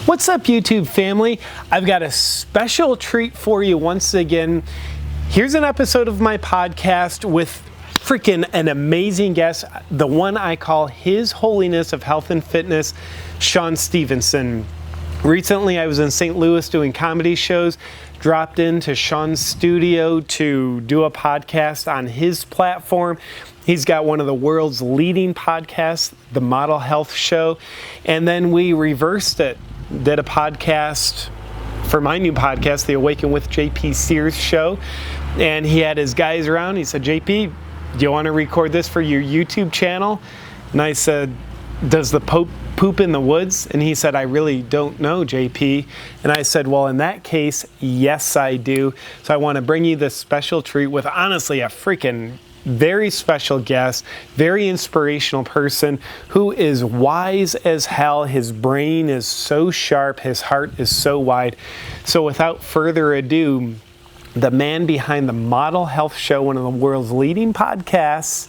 What's up, YouTube family? I've got a special treat for you once again. Here's an episode of my podcast with freaking an amazing guest, the one I call His Holiness of Health and Fitness, Shawn Stevenson. Recently, I was in St. Louis doing comedy shows, dropped into Shawn's studio to do a podcast on his platform. He's got one of the world's leading podcasts, The Model Health Show, and then we reversed it. Did a podcast for my new podcast, the AwakenWithJP Sears show, and he had his guys around. He said, JP, do you want to record this for your YouTube channel? And I said, does the Pope poop in the woods? And he said, I really don't know, JP. And I said, well, in that case, yes, I do. So I want to bring you this special treat with honestly a freaking very special guest, very inspirational person who is wise as hell. His brain is so sharp, his heart is so wide. So without further ado, the man behind the Model Health Show, one of the world's leading podcasts,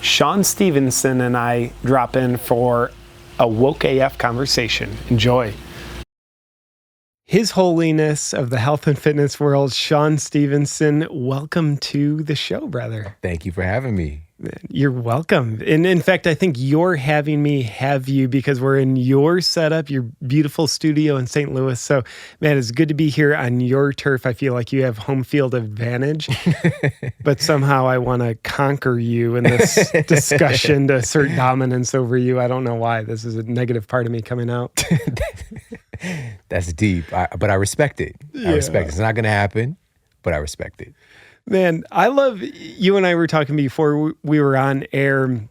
Shawn Stevenson, and I drop in for a woke AF conversation. Enjoy. His Holiness of the health and fitness world, Shawn Stevenson, welcome to the show, brother. Thank you for having me. You're welcome. And in fact, I think you're having me have you because we're in your setup, your beautiful studio in St. Louis. So, man, it's good to be here on your turf. I feel like you have home field advantage, but somehow I want to conquer you in this discussion to assert dominance over you. I don't know why. This is a negative part of me coming out. That's deep, but I respect it. I respect it. It's not going to happen, but I respect it. Man, I love, you and I were talking before we were on air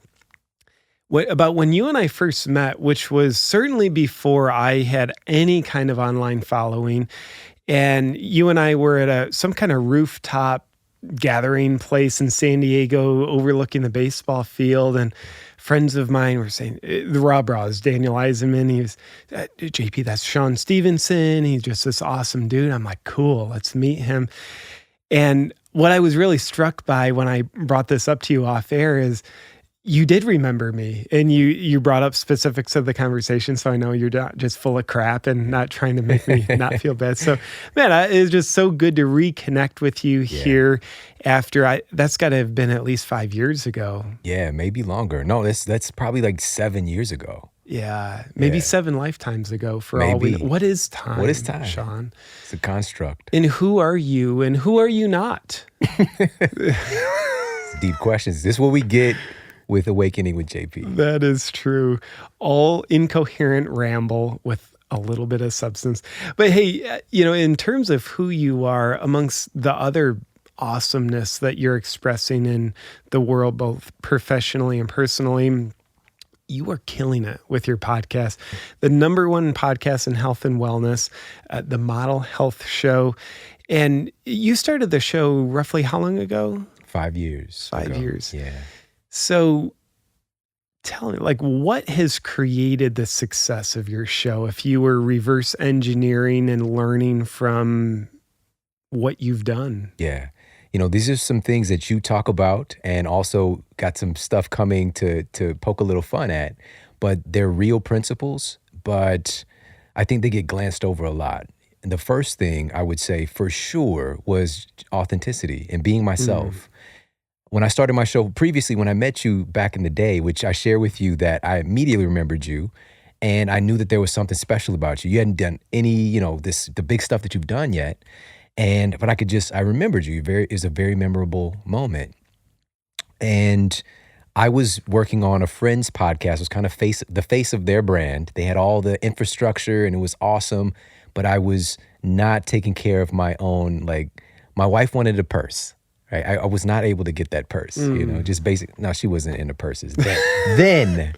about when you and I first met, which was certainly before I had any kind of online following. And you and I were at some kind of rooftop gathering place in San Diego overlooking the baseball field. And friends of mine were saying, the Rob Bras, Daniel Eisenman, he was, JP, that's Shawn Stevenson. He's just this awesome dude. I'm like, cool, let's meet him. And what I was really struck by when I brought this up to you off air is you did remember me, and you brought up specifics of the conversation, so I know you're not just full of crap and not trying to make me not feel bad. So, man, it's just so good to reconnect with you here after that's got to have been at least 5 years ago. Yeah, maybe longer. No, that's probably like 7 years ago. Yeah, maybe 7 lifetimes ago for all we know. What is time? What is time, Shawn? It's a construct. And who are you and who are you not? It's deep questions. This is what we get with Awakening with JP. That is true. All incoherent ramble with a little bit of substance. But hey, in terms of who you are, amongst the other awesomeness that you're expressing in the world, both professionally and personally, you are killing it with your podcast. The #1 podcast in health and wellness, the Model Health Show. And you started the show roughly how long ago? 5 years. 5 years. Yeah. So tell me, what has created the success of your show if you were reverse engineering and learning from what you've done? Yeah. These are some things that you talk about and also got some stuff coming to poke a little fun at, but they're real principles, but I think they get glanced over a lot. And the first thing I would say for sure was authenticity and being myself. When I started my show previously, when I met you back in the day, which I share with you that I immediately remembered you, and I knew that there was something special about you. You hadn't done any, the big stuff that you've done yet. But I remembered you. It was a very memorable moment. And I was working on a friend's podcast. It was kind of the face of their brand. They had all the infrastructure and it was awesome, but I was not taking care of my own, my wife wanted a purse. Right? I was not able to get that purse, just basic. No, she wasn't into purses then.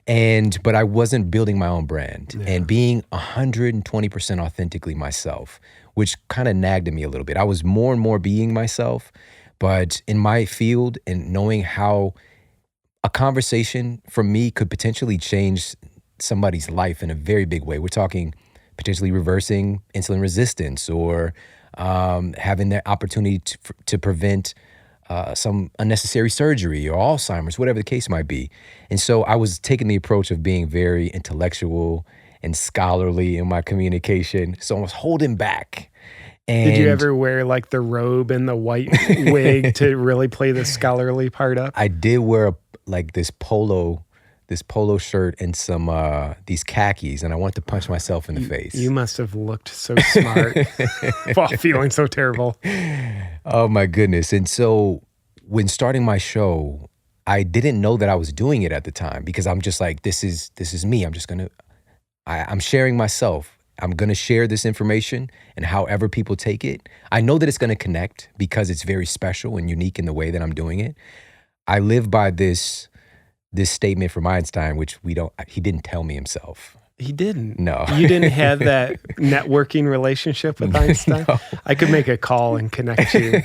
But I wasn't building my own brand and being 120% authentically myself, which kind of nagged at me a little bit. I was more and more being myself, but in my field and knowing how a conversation from me could potentially change somebody's life in a very big way. We're talking potentially reversing insulin resistance or having the opportunity to prevent some unnecessary surgery or Alzheimer's, whatever the case might be. And so I was taking the approach of being very intellectual and scholarly in my communication. So I was holding back. And did you ever wear like the robe and the white wig to really play the scholarly part up? I did wear this polo shirt and some these khakis, and I wanted to punch myself in the face. You must have looked so smart while feeling so terrible. Oh my goodness. And so when starting my show, I didn't know that I was doing it at the time, because I'm just like, this is me. I'm sharing myself. I'm going to share this information, and however people take it, I know that it's going to connect because it's very special and unique in the way that I'm doing it. I live by this statement from Einstein, which he didn't tell me himself. He didn't. No. You didn't have that networking relationship with Einstein? No. I could make a call and connect you.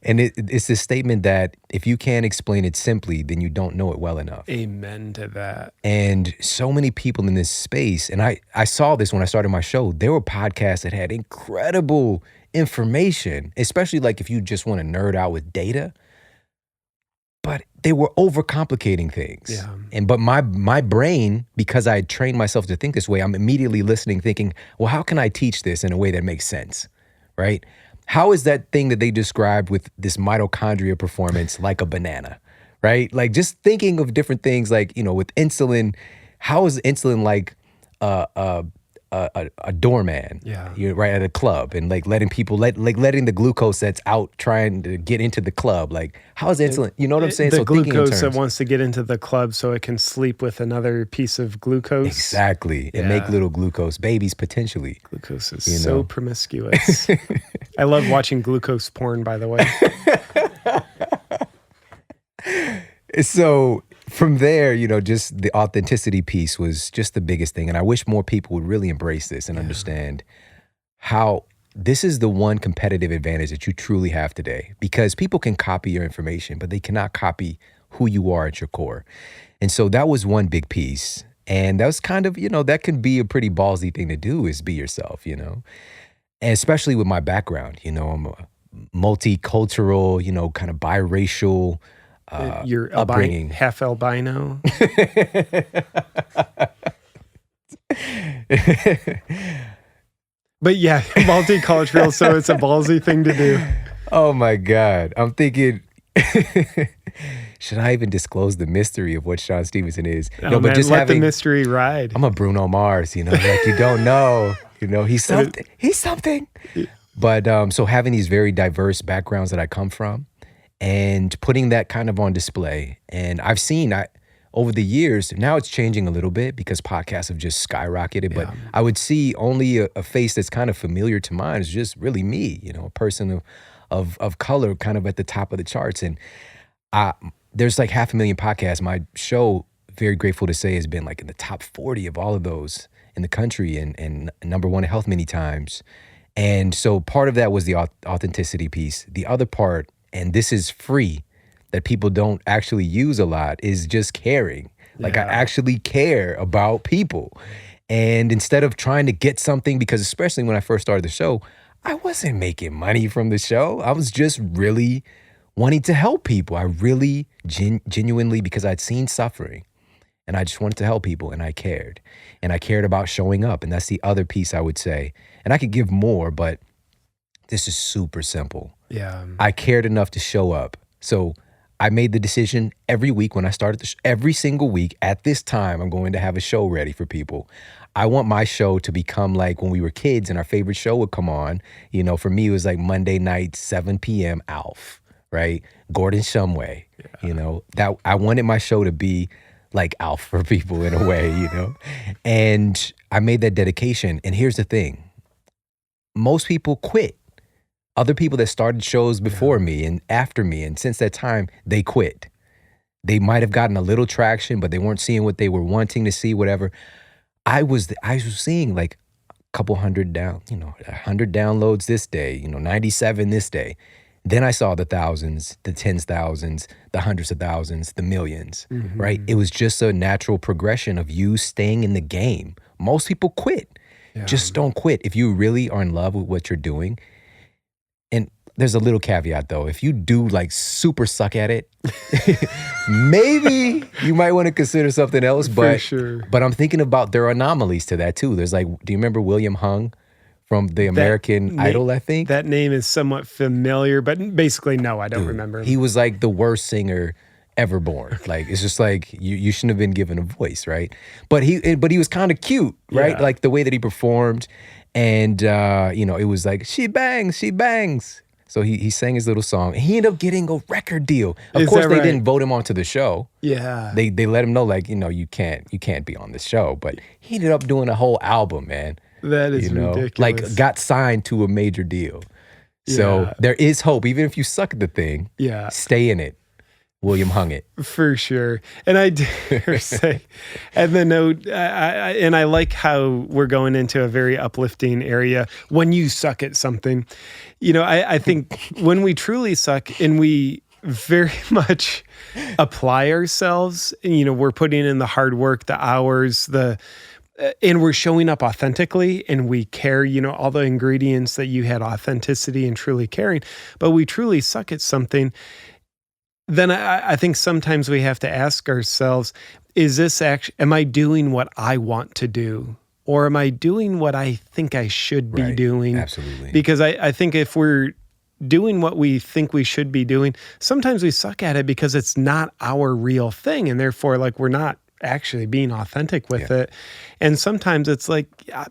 And it's this statement that if you can't explain it simply, then you don't know it well enough. Amen to that. And so many people in this space, and I saw this when I started my show, there were podcasts that had incredible information, especially like if you just want to nerd out with data, but they were overcomplicating things. Yeah. But my brain, because I trained myself to think this way, I'm immediately listening, thinking, well, how can I teach this in a way that makes sense, right? How is that thing that they described with this mitochondria performance like a banana, right? Like just thinking of different things, like, with insulin, how is insulin like a doorman, right, at a club, and like letting people letting the glucose that's out trying to get into the club, like how is insulin? You know what I'm saying? The glucose that wants to get into the club so it can sleep with another piece of glucose. Exactly, and make little glucose babies potentially. Glucose is so promiscuous. I love watching glucose porn, by the way. So from there, just the authenticity piece was just the biggest thing. And I wish more people would really embrace this and understand how this is the one competitive advantage that you truly have today, because people can copy your information, but they cannot copy who you are at your core. And so that was one big piece. And that was kind of, that can be a pretty ballsy thing to do, is be yourself, and especially with my background, I'm a multicultural, kind of biracial, you're upbringing. Half albino. But yeah, multicultural, so it's a ballsy thing to do. Oh my God. I'm thinking, should I even disclose the mystery of what Shawn Stevenson is? No, but man, just let the mystery ride. I'm a Bruno Mars, like you don't know, he's something. He's something. But so having these very diverse backgrounds that I come from, and putting that kind of on display. And I've seen, over the years, now it's changing a little bit because podcasts have just skyrocketed, but I would see only a face that's kind of familiar to mine is just really me, a person of color kind of at the top of the charts. And there's like 500,000 podcasts. My show, very grateful to say, has been like in the top 40 of all of those in the country, and number one in health many times. And so part of that was the authenticity piece. The other part, and this is free, that people don't actually use a lot, is just caring. Like I actually care about people. And instead of trying to get something, because especially when I first started the show, I wasn't making money from the show. I was just really wanting to help people. I really genuinely, because I'd seen suffering and I just wanted to help people, and I cared. And I cared about showing up. And that's the other piece I would say. And I could give more, but this is super simple. Yeah. I cared enough to show up. So I made the decision every week when I started every single week at this time, I'm going to have a show ready for people. I want my show to become like when we were kids and our favorite show would come on. For me, it was like Monday night, 7 p.m. Alf, right? Gordon Shumway, that I wanted my show to be like Alf for people in a way, And I made that dedication. And here's the thing. Most people quit. Other people that started shows before me and after me, and since that time, they quit. They might have gotten a little traction, but they weren't seeing what they were wanting to see, whatever. I was seeing like a couple hundred 100 downloads this day, 97 this day. Then I saw the thousands, the tens thousands, the hundreds of thousands, the millions, right? It was just a natural progression of you staying in the game. Most people quit. Just don't quit. If you really are in love with what you're doing, and there's a little caveat though. If you do like super suck at it, maybe you might want to consider something else. For sure. But I'm thinking about there are anomalies to that too. There's like, do you remember William Hung from the American Idol, I think? That name is somewhat familiar, but basically, no, I don't remember him. He was like the worst singer ever born. Like, it's just like, you shouldn't have been given a voice, right? But he was kind of cute, right? Yeah. Like the way that he performed. And, it was like, she bangs, she bangs. So he sang his little song. He ended up getting a record deal. Of course, they didn't vote him onto the show. Yeah. They let him know, like, you can't be on the show. But he ended up doing a whole album, man. That is ridiculous. Like, got signed to a major deal. So there is hope. Even if you suck at the thing, stay in it. William Hung it. For sure. And I dare say, and the note, I like how we're going into a very uplifting area when you suck at something. I think when we truly suck and we very much apply ourselves, we're putting in the hard work, the hours, and we're showing up authentically and we care, all the ingredients that you had, authenticity and truly caring, but we truly suck at something. Then I think sometimes we have to ask ourselves, am I doing what I want to do? Or am I doing what I think I should be doing? Absolutely. Because I think if we're doing what we think we should be doing, sometimes we suck at it because it's not our real thing. And therefore, like, we're not actually being authentic with it. And sometimes it's like,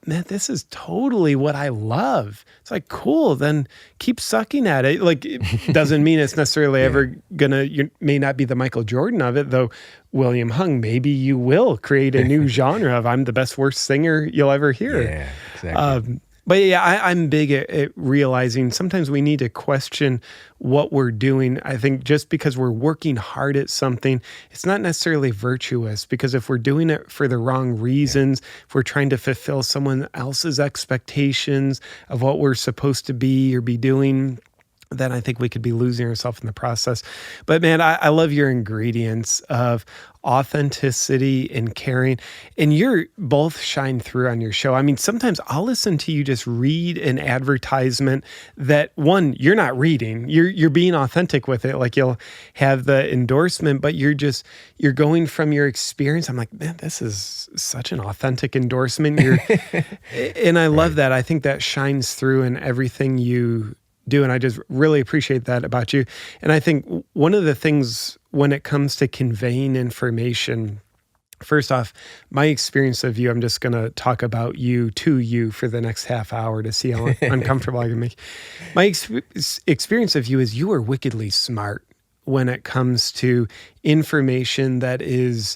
man, this is totally what I love. It's like, cool, then keep sucking at it. Like, it doesn't mean it's necessarily ever you may not be the Michael Jordan of it, though. William Hung, maybe you will create a new genre of I'm the best, worst singer you'll ever hear. Yeah, exactly. But I'm big at realizing sometimes we need to question what we're doing. I think just because we're working hard at something, it's not necessarily virtuous, because if we're doing it for the wrong reasons, if we're trying to fulfill someone else's expectations of what we're supposed to be or be doing, then I think we could be losing ourselves in the process. But man, I love your ingredients of authenticity and caring, and you're both shine through on your show. I mean, sometimes I'll listen to you just read an advertisement that, one, you're not reading, you're being authentic with it. Like, you'll have the endorsement, but you're going from your experience. I'm like, man, this is such an authentic endorsement. And I love that. I think that shines through in everything you do. And I just really appreciate that about you. And I think one of the things when it comes to conveying information, first off, my experience of you, I'm just going to talk about you to you for the next half hour to see how uncomfortable I can make. My experience of you is you are wickedly smart when it comes to information that is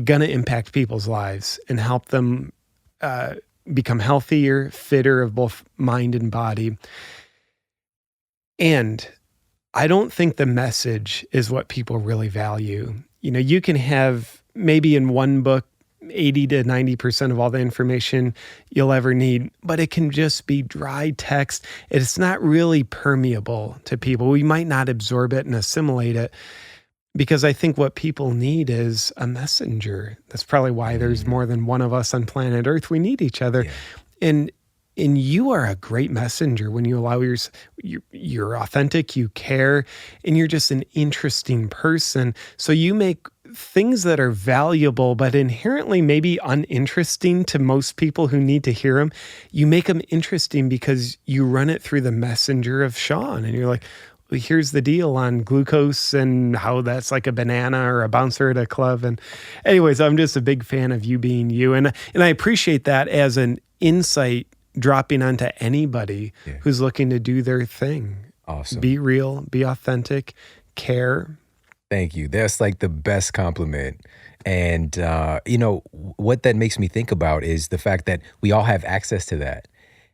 going to impact people's lives and help them become healthier, fitter of both mind and body. And I don't think the message is what people really value. You can have maybe in one book 80 to 90% of all the information you'll ever need, but it can just be dry text. It's not really permeable to people. We might not absorb it and assimilate it, because I think what people need is a messenger. That's probably why there's more than one of us on planet Earth. We need each other. Yeah. And you are a great messenger when you allow you're authentic, you care, and you're just an interesting person. So you make things that are valuable, but inherently maybe uninteresting to most people who need to hear them. You make them interesting because you run it through the messenger of Shawn. And you're like, well, here's the deal on glucose and how that's like a banana or a bouncer at a club. And anyways, I'm just a big fan of you being you. And I appreciate that as an insight dropping onto anybody who's looking to do their thing. Awesome. Be real, be authentic, care. Thank you. That's like the best compliment. And, what that makes me think about is the fact that we all have access to that.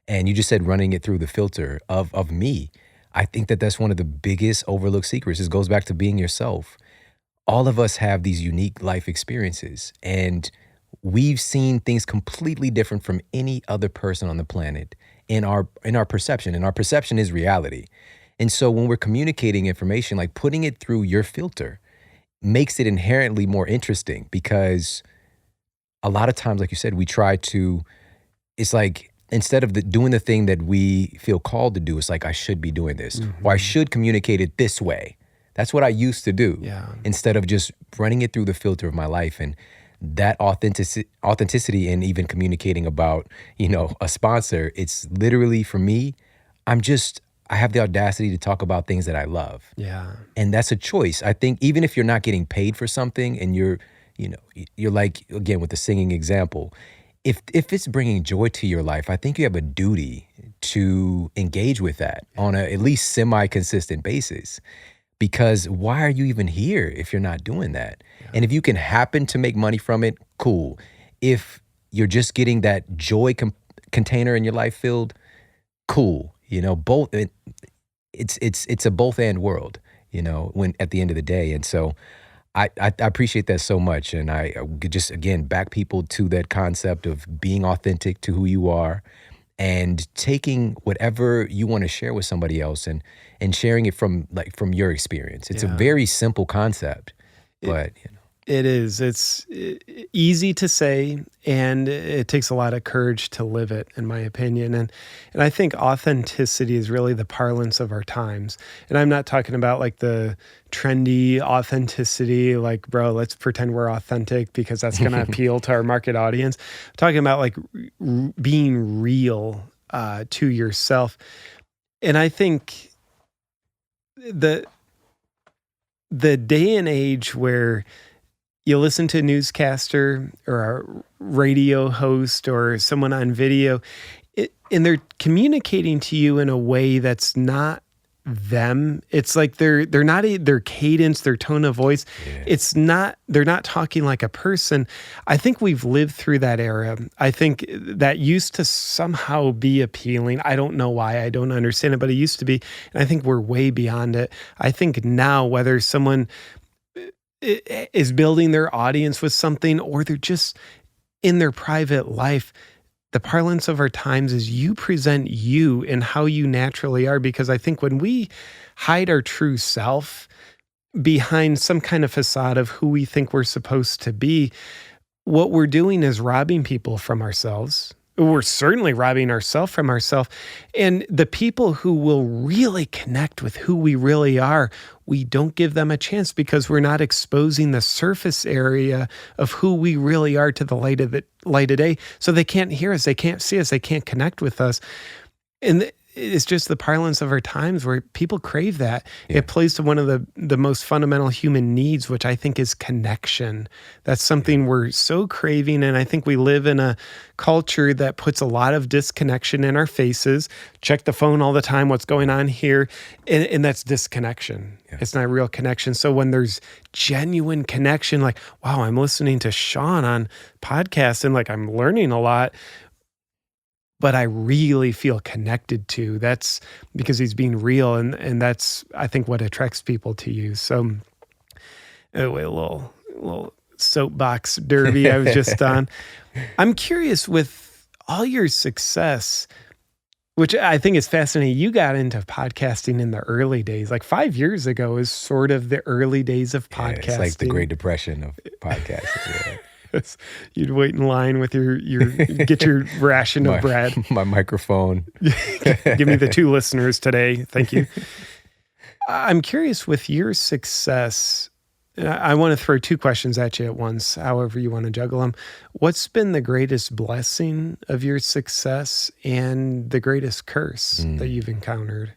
And you just said running it through the filter of me. I think that that's one of the biggest overlooked secrets. It goes back to being yourself. All of us have these unique life experiences, and we've seen things completely different from any other person on the planet in our perception. And our perception is reality. And so when we're communicating information, like putting it through your filter makes it inherently more interesting, because a lot of times, like you said, it's like instead of doing the thing that we feel called to do, it's like, I should be doing this, or I should communicate it this way. That's what I used to do. Yeah. Instead of just running it through the filter of my life. And that authenticity and even communicating about, a sponsor, it's literally, for me, I have the audacity to talk about things that I love. Yeah. And that's a choice. I think even if you're not getting paid for something and you're like, again, with the singing example, if it's bringing joy to your life, I think you have a duty to engage with that on a at least semi-consistent basis. Because why are you even here if you're not doing that? Yeah. And if you can happen to make money from it, cool. If you're just getting that joy container in your life filled, cool. Both. It's a both and world. When at the end of the day, and so I appreciate that so much, and I could just again back people to that concept of being authentic to who you are, and taking whatever you want to share with somebody else and sharing it from your experience. It's a very simple concept, but It is. It's easy to say, and it takes a lot of courage to live it, in my opinion. And I think authenticity is really the parlance of our times. And I'm not talking about like the trendy authenticity, like, bro, let's pretend we're authentic because that's going to appeal to our market audience. I'm talking about like being real to yourself. And I think the day and age where you listen to a newscaster or a radio host or someone on video, and they're communicating to you in a way that's not them. It's like they're not their cadence, their tone of voice. Yeah. They're not talking like a person. I think we've lived through that era. I think that used to somehow be appealing. I don't know why. I don't understand it, but it used to be. And I think we're way beyond it. I think now, whether someone is building their audience with something or they're just in their private life, the parlance of our times is you present you and how you naturally are. Because I think when we hide our true self behind some kind of facade of who we think we're supposed to be, what we're doing is robbing people from ourselves. We're certainly robbing ourselves from ourselves. And the people who will really connect with who we really are, we don't give them a chance because we're not exposing the surface area of who we really are to the light of day. So they can't hear us, they can't see us, they can't connect with us. And it's just the parlance of our times where people crave that. Yeah. It plays to one of the most fundamental human needs, which I think is connection. That's something we're so craving. And I think we live in a culture that puts a lot of disconnection in our faces. Check the phone all the time. What's going on here? And that's disconnection. Yeah. It's not real connection. So when there's genuine connection, like, wow, I'm listening to Shawn on podcast and like I'm learning a lot, but I really feel connected to. That's because he's being real, and that's, I think, what attracts people to you. So, anyway, a little soapbox derby I was just on. I'm curious, with all your success, which I think is fascinating, you got into podcasting in the early days. Like 5 years ago is sort of the early days of podcasting. It's like the Great Depression of podcasting. Yeah. You'd wait in line with your get your ration of bread. My microphone. Give me the 2 listeners today. Thank you. I'm curious, with your success, I want to throw 2 questions at you at once, however you want to juggle them. What's been the greatest blessing of your success and the greatest curse that you've encountered?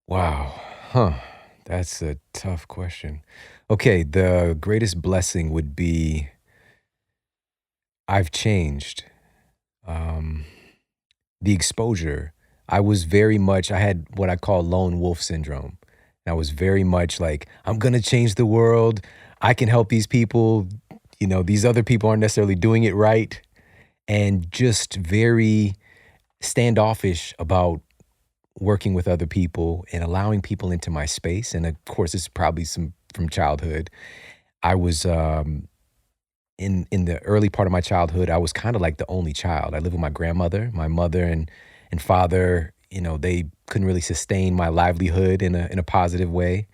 Wow. That's a tough question. Okay, the greatest blessing would be I've changed. The exposure. I had what I call lone wolf syndrome. And I was very much like, I'm going to change the world. I can help these people. These other people aren't necessarily doing it right. And just very standoffish about working with other people and allowing people into my space. And of course, it's probably some from childhood. I was in the early part of my childhood, I was kind of like the only child. I lived with my grandmother. My mother and father, they couldn't really sustain my livelihood in a positive way.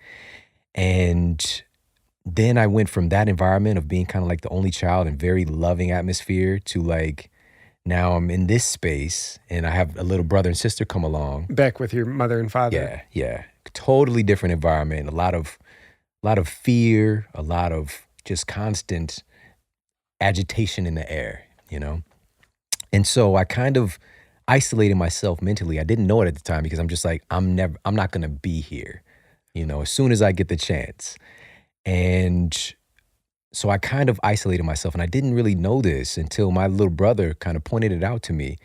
And then I went from that environment of being kind of like the only child and very loving atmosphere to like Now I'm in this space and I have a little brother and sister come along. Back with your mother and father. Yeah, yeah. Totally different environment. A lot of fear, a lot of just constant agitation in the air, you know? And so I kind of isolated myself mentally. I didn't know it at the time because I'm just like, I'm not gonna be here, as soon as I get the chance. And so I kind of isolated myself, and I didn't really know this until my little brother kind of pointed it out to me.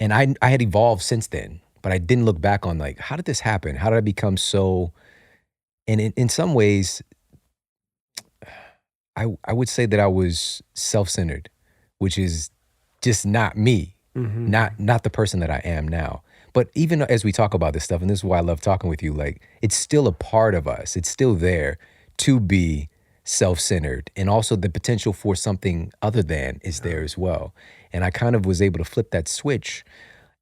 And I had evolved since then, but I didn't look back on like, how did this happen? How did I become so, and in some ways, I would say that I was self-centered, which is just not me, not the person that I am now. But even as we talk about this stuff, and this is why I love talking with you, like it's still a part of us. It's still there to be self-centered, and also the potential for something other than is there as well. And I kind of was able to flip that switch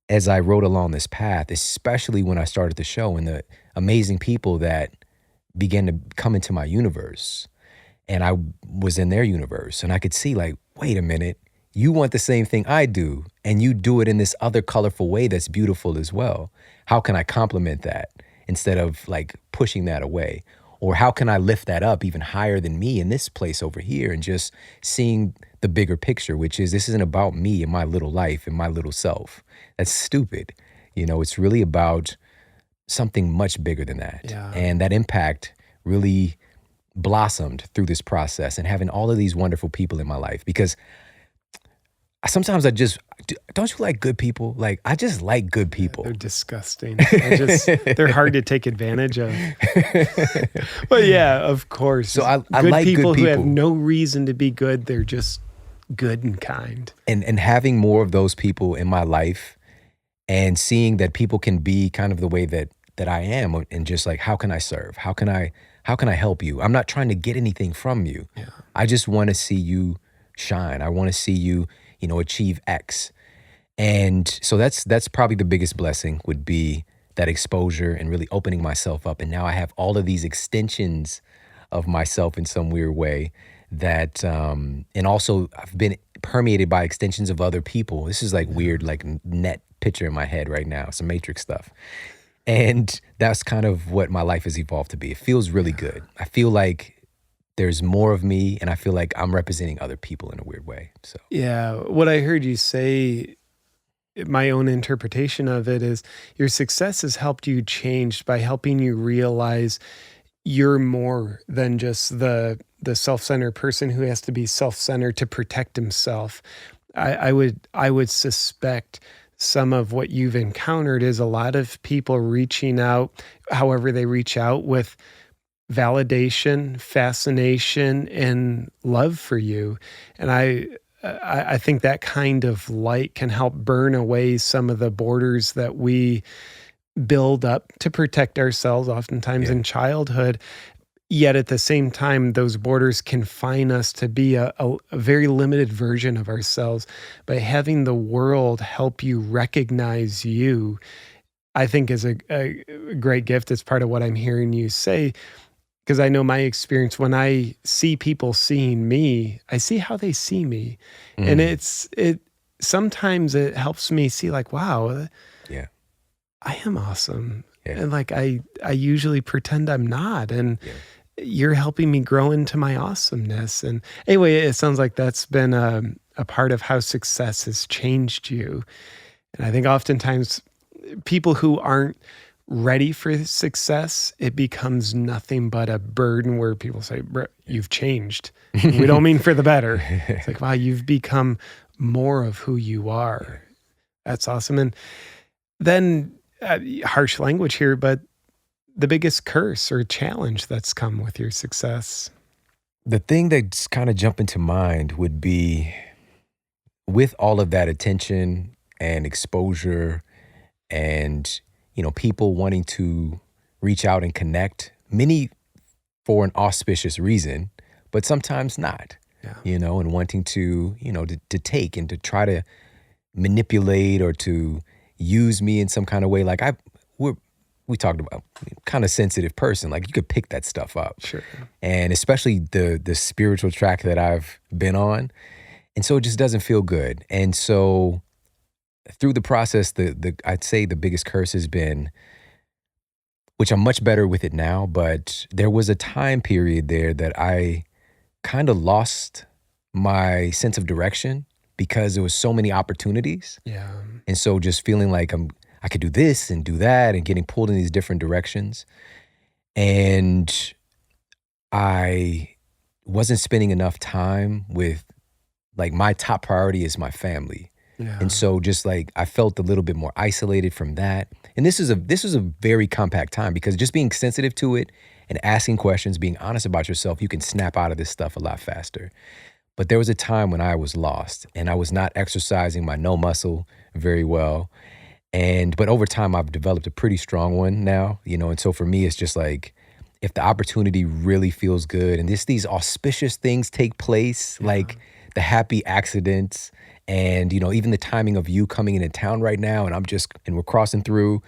as I rode along this path, especially when I started the show and the amazing people that began to come into my universe. And I was in their universe, and I could see like, wait a minute, you want the same thing I do, and you do it in this other colorful way that's beautiful as well. How can I complement that instead of like pushing that away? Or how can I lift that up even higher than me in this place over here, and just seeing the bigger picture, which is this isn't about me and my little life and my little self. That's stupid. It's really about something much bigger than that. Yeah. And that impact really blossomed through this process and having all of these wonderful people in my life, because sometimes don't you like good people? Like, I just like good people. they're disgusting. They're hard to take advantage of. But yeah, of course. So I good like people good who people have no reason to be good. They're just good and kind. And having more of those people in my life, and seeing that people can be kind of the way that I am, and just like, how can I serve? How can I help you? I'm not trying to get anything from you. Yeah. I just want to see you shine. I want to see you, achieve X. And so that's probably the biggest blessing, would be that exposure and really opening myself up. And now I have all of these extensions of myself in some weird way that, and also I've been permeated by extensions of other people. This is like weird, like net picture in my head right now, some Matrix stuff. And that's kind of what my life has evolved to be. It feels really good. I feel like there's more of me, and I feel like I'm representing other people in a weird way. So yeah, what I heard you say, my own interpretation of it is, your success has helped you change by helping you realize you're more than just the self-centered person who has to be self-centered to protect himself. I would suspect some of what you've encountered is a lot of people reaching out, however they reach out, with validation, fascination, and love for you. And I think that kind of light can help burn away some of the borders that we build up to protect ourselves, oftentimes in childhood. Yet at the same time, those borders confine us to be a very limited version of ourselves. By having the world help you recognize you, I think is a great gift. It's part of what I'm hearing you say, because I know my experience, when I see people seeing me, I see how they see me. And sometimes it helps me see like, wow, I am awesome. Yeah. And like, I usually pretend I'm not. And you're helping me grow into my awesomeness. And anyway, it sounds like that's been a part of how success has changed you. And I think oftentimes people who aren't ready for success, it becomes nothing but a burden where people say, "Bro, you've changed." We don't mean for the better. It's like, wow, you've become more of who you are. That's awesome. And then harsh language here, but the biggest curse or challenge that's come with your success? The thing that's kind of jumping to mind would be, with all of that attention and exposure and, people wanting to reach out and connect, many for an auspicious reason, but sometimes not, and wanting to, to take and to try to manipulate or to use me in some kind of way. Like we talked about, kind of sensitive person, like you could pick that stuff up. Sure. And especially the spiritual track that I've been on, And so it just doesn't feel good. And so through the process, I'd say the biggest curse has been, which I'm much better with it now, but there was a time period there that I kind of lost my sense of direction because there was so many opportunities. Yeah. And so just feeling like I could do this and do that and getting pulled in these different directions. And I wasn't spending enough time with, like, my top priority is my family. Yeah. And so just like I felt a little bit more isolated from that. And this was a very compact time because just being sensitive to it and asking questions, being honest about yourself, you can snap out of this stuff a lot faster. But there was a time when I was lost and I was not exercising my no muscle very well. But over time I've developed a pretty strong one now, and so for me it's just like, if the opportunity really feels good and these auspicious things take place, like the happy accidents and, even the timing of you coming into town right now and we're crossing through,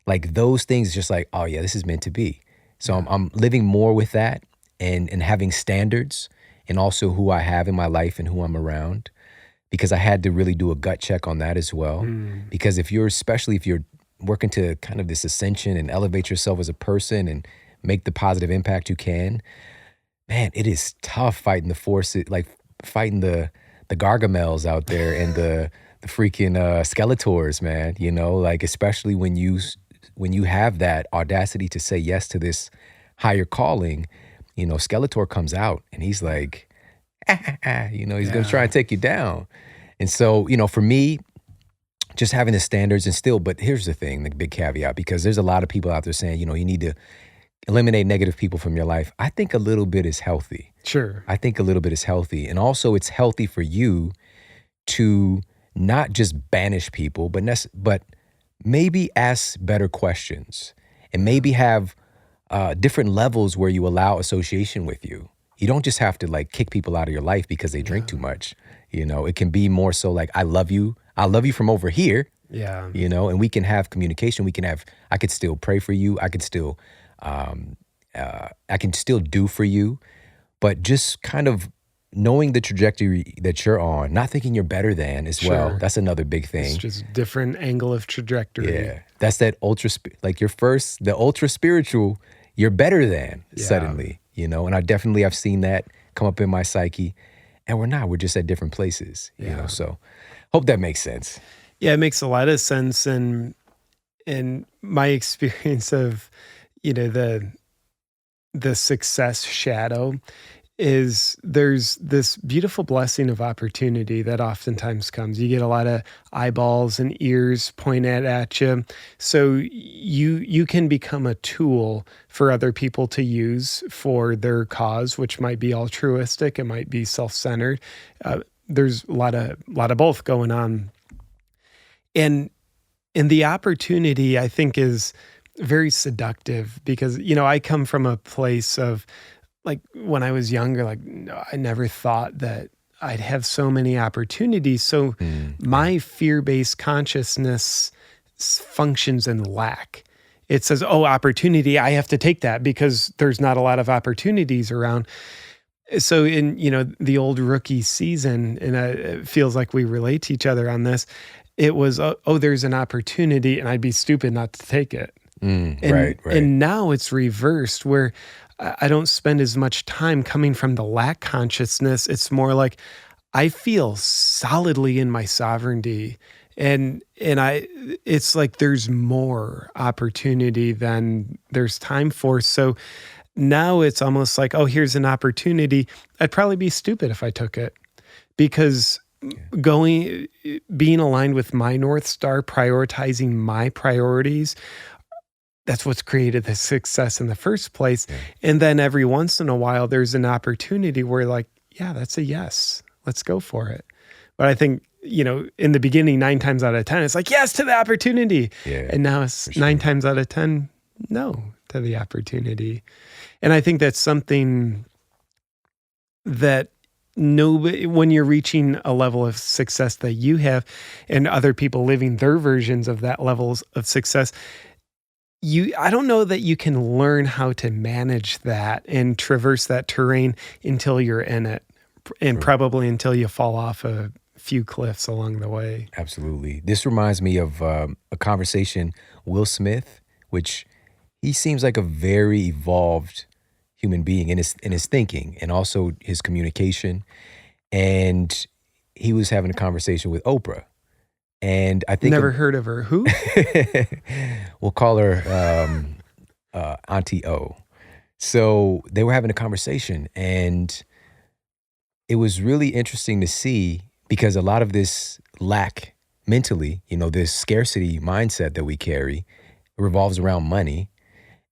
like those things just like, oh yeah, this is meant to be. So I'm living more with that and having standards and also who I have in my life and who I'm around, because I had to really do a gut check on that as well. Because especially if you're working to kind of this ascension and elevate yourself as a person and make the positive impact you can, man, it is tough fighting the forces, like fighting the Gargamels out there and the freaking Skeletors, man, like especially when you have that audacity to say yes to this higher calling, Skeletor comes out and he's like, he's going to try and take you down. And so, for me, just having the standards and still, but here's the thing, the big caveat, because there's a lot of people out there saying, you need to eliminate negative people from your life. I think a little bit is healthy. Sure. I think a little bit is healthy. And also it's healthy for you to not just banish people, but maybe ask better questions and maybe have different levels where you allow association with you. You don't just have to like kick people out of your life because they drink too much. It can be more so like, I love you from over here. Yeah. And we can have communication. I could still pray for you. I could still, I can still do for you, but just kind of knowing the trajectory that you're on, not thinking you're better than as well. That's another big thing. It's just different angle of trajectory. Yeah. That's that the ultra spiritual, you're better than suddenly, and I've seen that come up in my psyche, and we're just at different places, so hope that makes sense. Yeah, it makes a lot of sense. And my experience of, the success shadow is there's this beautiful blessing of opportunity that oftentimes comes. You get a lot of eyeballs and ears pointed at you. So you can become a tool for other people to use for their cause, which might be altruistic, it might be self-centered. There's a lot of both going on. And the opportunity, I think, is very seductive because, I come from a place of, like, when I was younger, like, I never thought that I'd have so many opportunities. So my fear-based consciousness functions in lack. It says, oh, opportunity, I have to take that because there's not a lot of opportunities around. So in, the old rookie season, and it feels like we relate to each other on this, it was, oh, there's an opportunity and I'd be stupid not to take it. Right. And now it's reversed where I don't spend as much time coming from the lack consciousness. It's more like I feel solidly in my sovereignty. And it's like there's more opportunity than there's time for. So now it's almost like, oh, here's an opportunity. I'd probably be stupid if I took it because being aligned with my North Star, prioritizing my priorities, that's what's created the success in the first place. And then every once in a while, there's an opportunity where like, yeah, that's a yes. Let's go for it. But I think, in the beginning, 9 times out of 10, it's like, yes to the opportunity. Yeah, and now it's 9 times out of 10, no to the opportunity. And I think that's something that when you're reaching a level of success that you have and other people living their versions of that levels of success, I don't know that you can learn how to manage that and traverse that terrain until you're in it and probably until you fall off a few cliffs along the way. Absolutely. This reminds me of a conversation Will Smith, which he seems like a very evolved human being in his thinking and also his communication. And he was having a conversation with Oprah. And I think Never heard of her. Who? we'll call her Auntie O. So they were having a conversation, and it was really interesting to see because a lot of this lack mentally, this scarcity mindset that we carry revolves around money.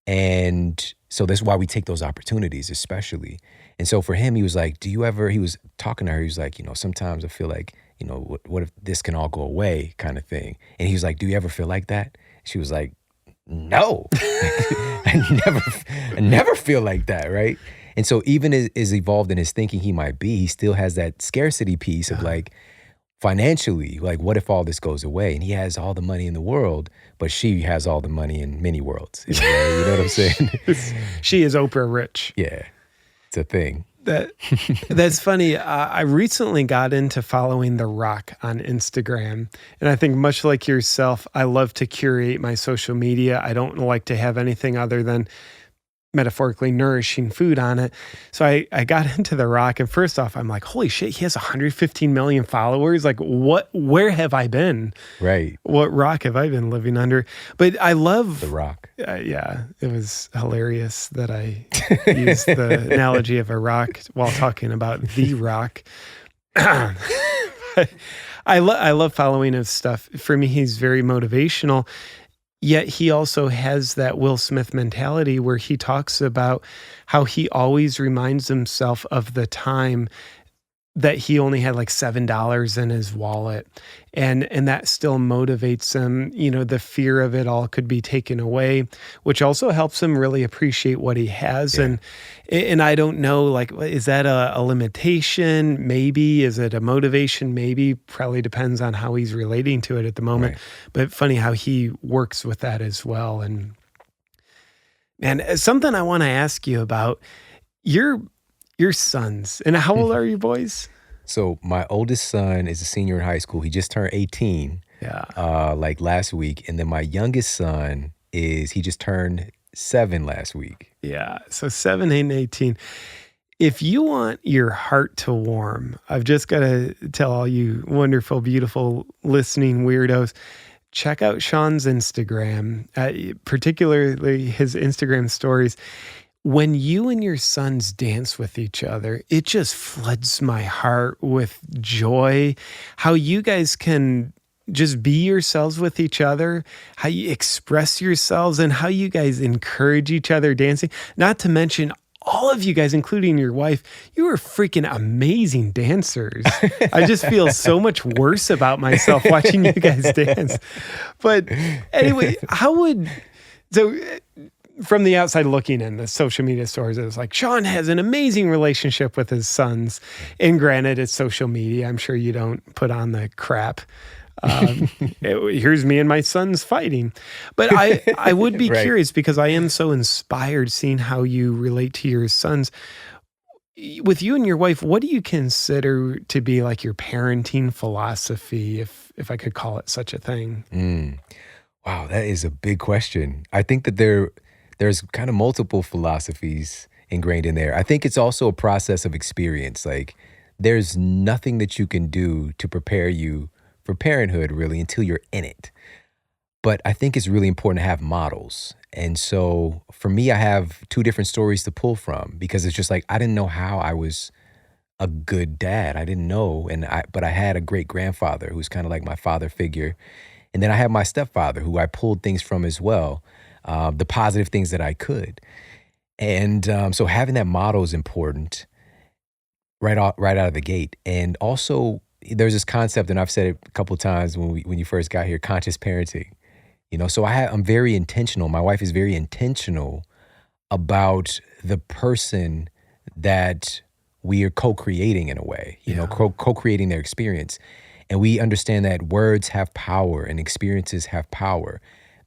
And so that's why we take those opportunities, especially. And so for him, he was like, he was talking to her, he was like, sometimes I feel like, what if this can all go away kind of thing. And he was like, do you ever feel like that? She was like, no, I never feel like that, right? And so even as evolved in his thinking he might be, he still has that scarcity piece of like, financially, like what if all this goes away? And he has all the money in the world, but she has all the money in many worlds. You know what I'm saying? She is Oprah rich. Yeah, it's a thing. That's funny. I recently got into following The Rock on Instagram. And I think much like yourself, I love to curate my social media. I don't like to have anything other than metaphorically nourishing food on it. So I got into The Rock, and first off, I'm like, holy shit, he has 115 million followers. Like, where have I been? Right. What rock have I been living under? But I love The Rock. Yeah, it was hilarious that I used the analogy of a rock while talking about The Rock. I love following his stuff. For me, he's very motivational. Yet he also has that Will Smith mentality where he talks about how he always reminds himself of the time that he only had like $7 in his wallet. And that still motivates him. The fear of it all could be taken away, which also helps him really appreciate what he has. Yeah. And I don't know, like, is that a limitation? Maybe. Is it a motivation? Maybe. Probably depends on how he's relating to it at the moment. Right. But funny how he works with that as well. And something I want to ask you about, your sons. And how old are you boys? So my oldest son is a senior in high school. He just turned 18 like last week. And then my youngest son he just turned 7 last week. Yeah. So 7, 8, and 18. If you want your heart to warm, I've just got to tell all you wonderful, beautiful listening weirdos, check out Shawn's Instagram, particularly his Instagram stories. When you and your sons dance with each other, it just floods my heart with joy. How you guys can just be yourselves with each other, how you express yourselves, and how you guys encourage each other dancing. Not to mention all of you guys, including your wife, you are freaking amazing dancers. I just feel so much worse about myself watching you guys dance. But anyway, from the outside looking in, the social media stories, it was like, Shawn has an amazing relationship with his sons. And granted, it's social media. I'm sure you don't put on the crap. Here's me and my sons fighting. But I would be Right. curious, because I am so inspired seeing how you relate to your sons. With you and your wife, what do you consider to be like your parenting philosophy, if I could call it such a thing? Wow, that is a big question. I think that there's kind of multiple philosophies ingrained in there. I think it's also a process of experience. Like, there's nothing that you can do to prepare you for parenthood really until you're in it. But I think it's really important to have models. And so for me, I have 2 different stories to pull from, because it's just like, I didn't know how I was a good dad. I didn't know. But I had a great grandfather who's kind of like my father figure. And then I have my stepfather who I pulled things from as well, the positive things that I could. And so having that model is important right out of the gate. And also there's this concept, and I've said it a couple of times when you first got here, conscious parenting. So I'm very intentional. My wife is very intentional about the person that we are co-creating in a way, co-creating their experience. And we understand that words have power and experiences have power.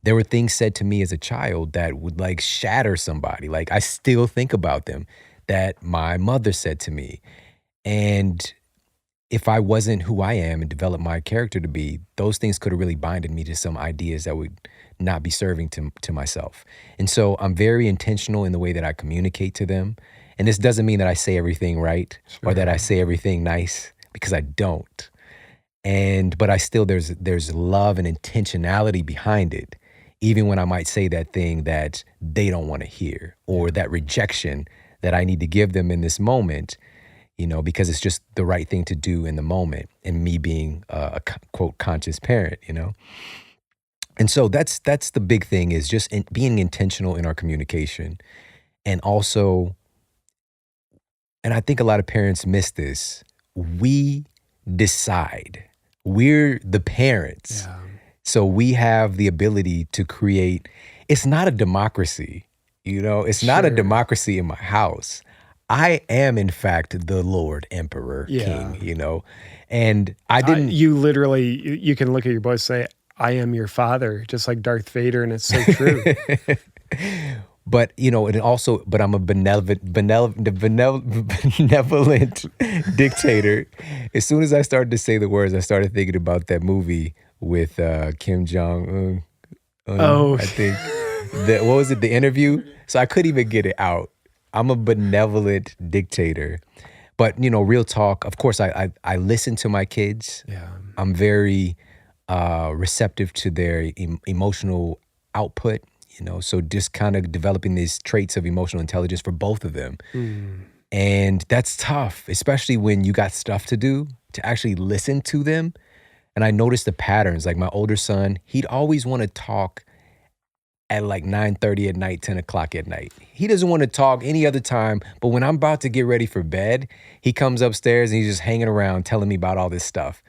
There were things said to me as a child that would like shatter somebody. Like, I still think about them, that my mother said to me. And if I wasn't who I am and developed my character to be, those things could have really binded me to some ideas that would not be serving to myself. And so I'm very intentional in the way that I communicate to them. And this doesn't mean that I say everything right or that I say everything nice, because I don't. But I still, there's love and intentionality behind it, even when I might say that thing that they don't want to hear, or that rejection that I need to give them in this moment, because it's just the right thing to do in the moment, and me being a quote conscious parent, And so that's the big thing, is just being intentional in our communication. And also, and I think a lot of parents miss this, we decide. We're the parents. Yeah. So we have the ability to create, it's not a democracy, it's not a democracy in my house. I am, in fact, the Lord, Emperor, King, and I didn't. You literally, you can look at your boys and say, I am your father, just like Darth Vader, and it's so true. But, but I'm a benevolent dictator. As soon as I started to say the words, I started thinking about that movie with Kim Jong-un. I think. What was it, The Interview? So I couldn't even get it out. I'm a benevolent dictator. But, real talk, of course, I listen to my kids. Yeah. I'm very receptive to their emotional output, so just kind of developing these traits of emotional intelligence for both of them. And that's tough, especially when you got stuff to do, to actually listen to them. And I noticed the patterns. Like my older son, he'd always want to talk at like 9:30 at night, 10 o'clock at night. He doesn't want to talk any other time, but when I'm about to get ready for bed, he comes upstairs and he's just hanging around telling me about all this stuff.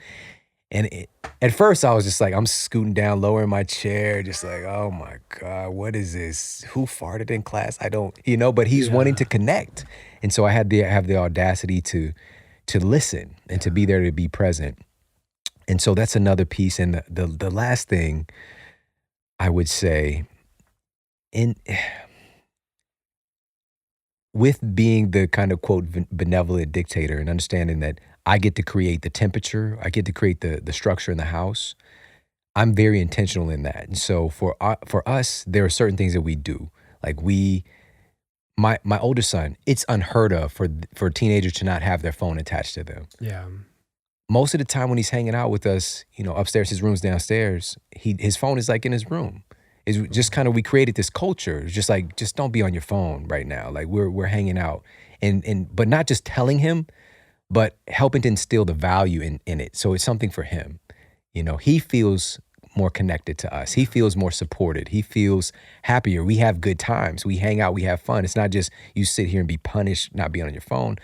And at first I was just like, I'm scooting down lower in my chair, just like, oh my God, what is this? Who farted in class? I don't, but he's wanting to connect. And so I had to have the audacity to listen and to be there, to be present. And so that's another piece. And the last thing I would say, with being the kind of quote benevolent dictator and understanding that I get to create the temperature, I get to create the structure in the house, I'm very intentional in that. And so for us, there are certain things that we do. Like my older son, it's unheard of for teenagers to not have their phone attached to them. Yeah. Most of the time when he's hanging out with us, upstairs, his room's downstairs, his phone is like in his room. It's just kind of, we created this culture. It's just like, just don't be on your phone right now. Like we're hanging out, but not just telling him, but helping to instill the value in it. So it's something for him. He feels more connected to us. He feels more supported. He feels happier. We have good times. We hang out. We have fun. It's not just you sit here and be punished, not being on your phone.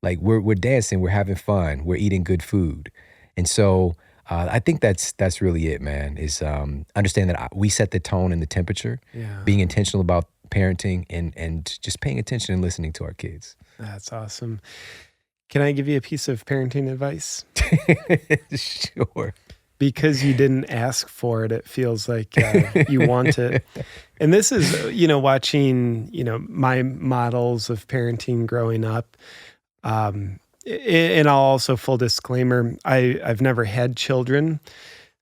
Like we're dancing. We're having fun. We're eating good food. And so I think that's really it, man, is understand that we set the tone and the temperature, being intentional about parenting and just paying attention and listening to our kids. That's awesome. Can I give you a piece of parenting advice? Sure. Because you didn't ask for it, it feels like you want it. And this is, watching, my models of parenting growing up. And I'll also, full disclaimer, I've never had children,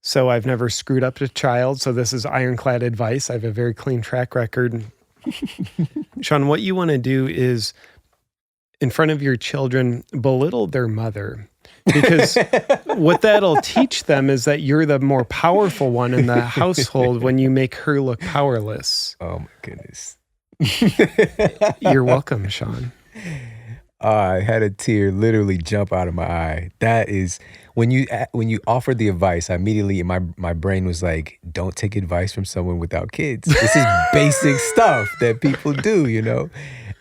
so I've never screwed up a child. So this is ironclad advice. I have a very clean track record. Shawn, what you want to do is, in front of your children, belittle their mother. Because what that'll teach them is that you're the more powerful one in the household when you make her look powerless. Oh my goodness. You're welcome, Shawn. I had a tear literally jump out of my eye. That is, when you offered the advice, I immediately, my brain was like, don't take advice from someone without kids. This is basic stuff that people do,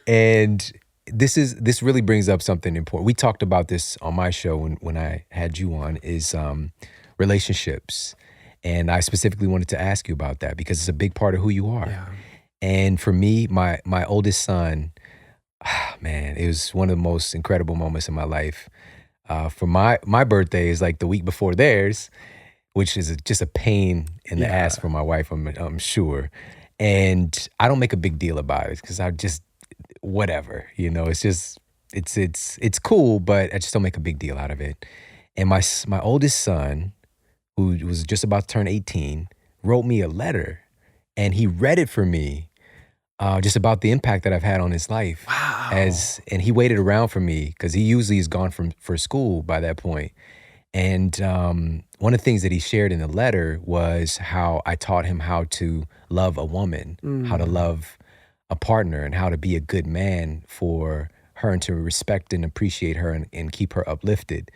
And this really brings up something important. We talked about this on my show when I had you on, is relationships. And I specifically wanted to ask you about that because it's a big part of who you are. Yeah. And for me, my oldest son, man, it was one of the most incredible moments in my life. For my birthday is like the week before theirs, which is just a pain in the ass for my wife, I'm sure. And I don't make a big deal about it because I just, whatever, it's just it's cool, but I just don't make a big deal out of it. And my oldest son, who was just about to turn 18, wrote me a letter, and he read it for me, just about the impact that I've had on his life. Wow. And he waited around for me because he usually is gone for school by that point. And one of the things that he shared in the letter was how I taught him how to love a woman, how to love a partner, and how to be a good man for her, and to respect and appreciate her, and keep her uplifted.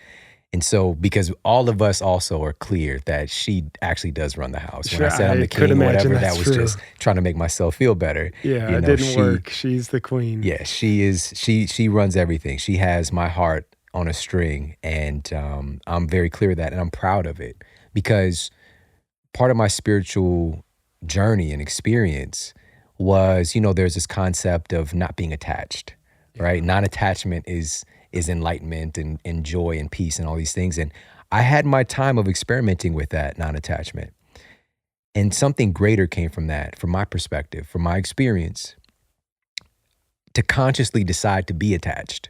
And so, because all of us also are clear that she actually does run the house. Sure, When I said I'm I the could king or whatever, imagine that that's was true. just trying to make myself feel better. Yeah, You it know, didn't work. She's the queen. Yeah, she is. She runs everything. She has my heart on a string, and I'm very clear of that, and I'm proud of it, because part of my spiritual journey and experience was, there's this concept of not being attached, right? Non-attachment is enlightenment and joy and peace and all these things. And I had my time of experimenting with that non-attachment. And something greater came from that, from my perspective, from my experience, to consciously decide to be attached.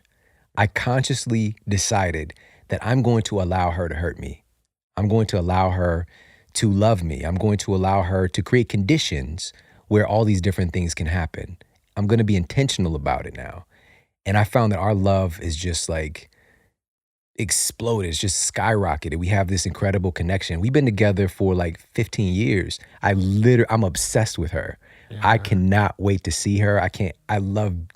I consciously decided that I'm going to allow her to hurt me. I'm going to allow her to love me. I'm going to allow her to create conditions where all these different things can happen. I'm going to be intentional about it now. And I found that our love is just like exploded. It's just skyrocketed. We have this incredible connection. We've been together for like 15 years. I'm obsessed with her. Yeah. I cannot wait to see her. I don't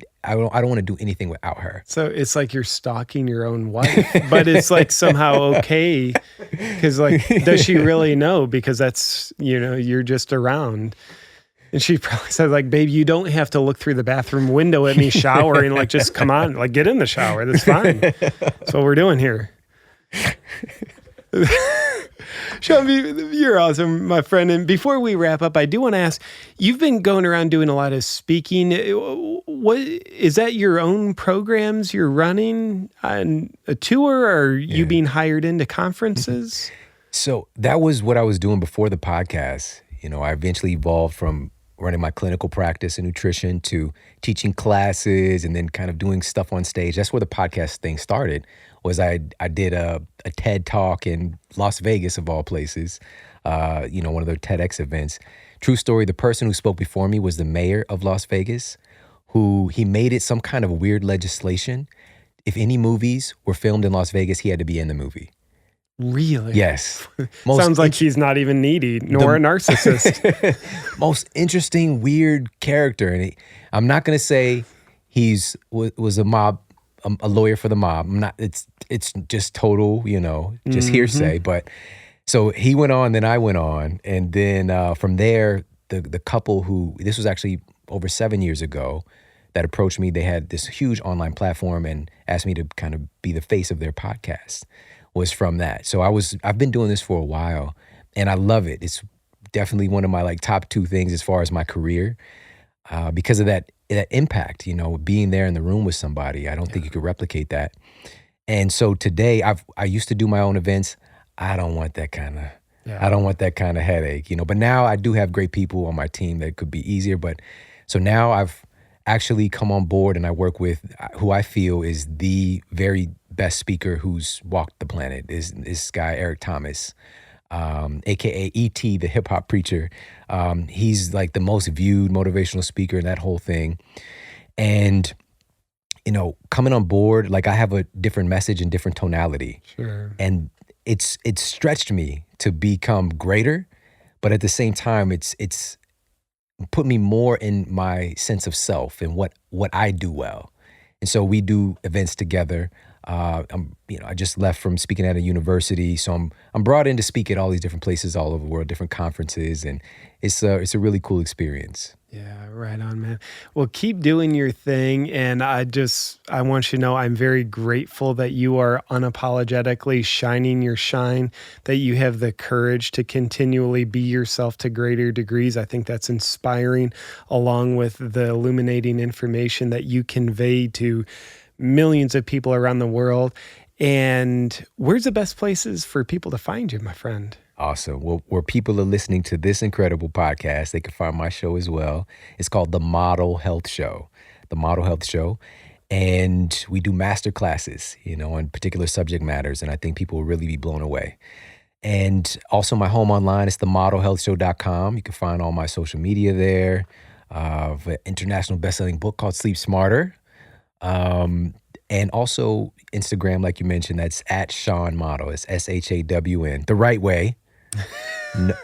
want to do anything without her. So it's like you're stalking your own wife, but it's like somehow okay, because like, does she really know? Because that's, you're just around. And she probably said, like, babe, you don't have to look through the bathroom window at me showering. Like, just come on, like, get in the shower. That's fine. That's what we're doing here. Shawn, you're awesome, my friend. And before we wrap up, I do want to ask, you've been going around doing a lot of speaking. What is that, your own programs you're running on a tour, or are you being hired into conferences? So that was what I was doing before the podcast. I eventually evolved from running my clinical practice in nutrition to teaching classes, and then kind of doing stuff on stage. That's where the podcast thing started. Was I did a TED Talk in Las Vegas, of all places, one of their TEDx events. True story, the person who spoke before me was the mayor of Las Vegas, who he made it some kind of weird legislation. If any movies were filmed in Las Vegas, he had to be in the movie. Really? Yes. Sounds like he's not even needy, nor a narcissist. Most interesting, weird character. And I'm not going to say was a lawyer for the mob. I'm not. It's just total, just hearsay. But so he went on, then I went on, and then from there, the couple who, this was actually over 7 years ago, that approached me. They had this huge online platform and asked me to kind of be the face of their podcast. Was from that. So I've been doing this for a while, and I love it. It's definitely one of my top 2 things as far as my career, because of that impact, being there in the room with somebody. I don't think you could replicate that. And so today I used to do my own events. I don't want that kind of headache, but now I do have great people on my team that could be easier. But so now I've actually come on board, and I work with who I feel is the very best speaker who's walked the planet, is this guy, Eric Thomas, aka E.T., the hip hop preacher. He's like the most viewed motivational speaker in that whole thing. And, coming on board, I have a different message and different tonality. Sure. And it's stretched me to become greater, but at the same time, it's put me more in my sense of self and what I do well. And so we do events together. I just left from speaking at a university, so I'm brought in to speak at all these different places all over the world, different conferences, and it's a really cool experience. Yeah, right on, man. Well, keep doing your thing, and I want you to know I'm very grateful that you are unapologetically shining your shine, that you have the courage to continually be yourself to greater degrees. I think that's inspiring, along with the illuminating information that you convey to millions of people around the world. And where's the best places for people to find you, my friend? Awesome. Well, where people are listening to this incredible podcast, they can find my show as well. It's called The Model Health Show. The Model Health Show. And we do master classes, on particular subject matters. And I think people will really be blown away. And also my home online is themodelhealthshow.com. You can find all my social media there. An international best-selling book called Sleep Smarter. And also Instagram, like you mentioned, that's at Shawn Model. It's SHAWN, the right way. No,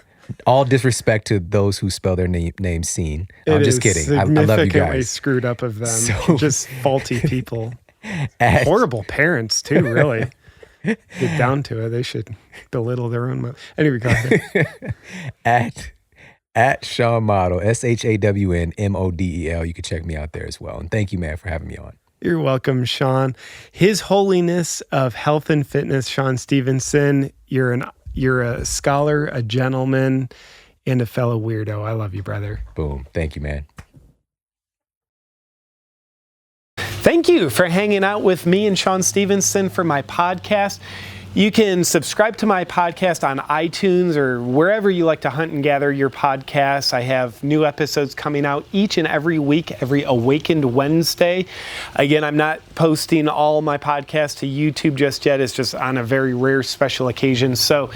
all disrespect to those who spell their name Scene. I'm just kidding. I love you Significantly guys. screwed up of them. Just faulty people. Horrible parents too, really. Get down to it. They should belittle their own mother. Anyway, go ahead. At Shawn Model, SHAWN MODEL. You can check me out there as well. And thank you, man, for having me on. You're welcome, Shawn. His Holiness of Health and Fitness, Shawn Stevenson. You're a scholar, a gentleman, and a fellow weirdo. I love you, brother. Boom. Thank you, man. Thank you for hanging out with me and Shawn Stevenson for my podcast. You can subscribe to my podcast on iTunes or wherever you like to hunt and gather your podcasts. I have new episodes coming out each and every week, every Awakened Wednesday. Again, I'm not posting all my podcasts to YouTube just yet. It's just on a very rare special occasion. So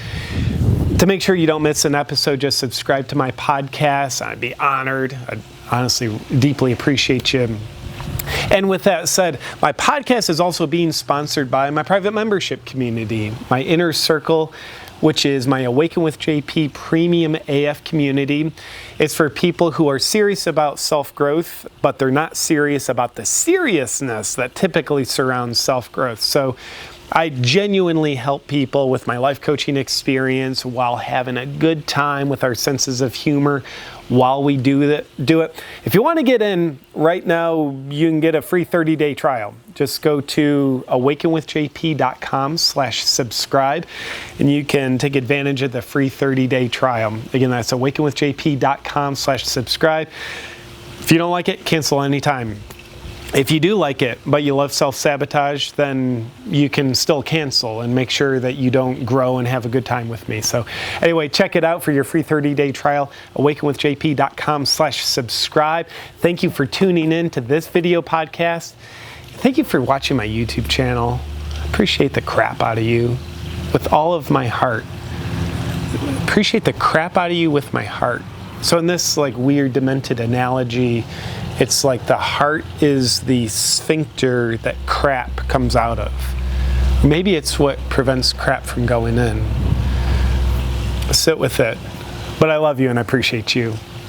to make sure you don't miss an episode, just subscribe to my podcast. I'd be honored. I'd honestly deeply appreciate you. And with that said, my podcast is also being sponsored by my private membership community, my inner circle, which is my Awaken with JP Premium AF community. It's for people who are serious about self-growth, but they're not serious about the seriousness that typically surrounds self-growth. So I genuinely help people with my life coaching experience while having a good time with our senses of humor while we do it. If you want to get in right now, you can get a free 30-day trial. Just go to awakenwithjp.com/subscribe and you can take advantage of the free 30-day trial. Again, that's awakenwithjp.com/subscribe. If you don't like it, cancel anytime. If you do like it, but you love self-sabotage, then you can still cancel and make sure that you don't grow and have a good time with me. So anyway, check it out for your free 30-day trial, awakenwithjp.com/subscribe. Thank you for tuning in to this video podcast. Thank you for watching my YouTube channel. I appreciate the crap out of you with all of my heart. Appreciate the crap out of you with my heart. So in this weird demented analogy, it's like the heart is the sphincter that crap comes out of. Maybe it's what prevents crap from going in. Sit with it. But I love you and I appreciate you.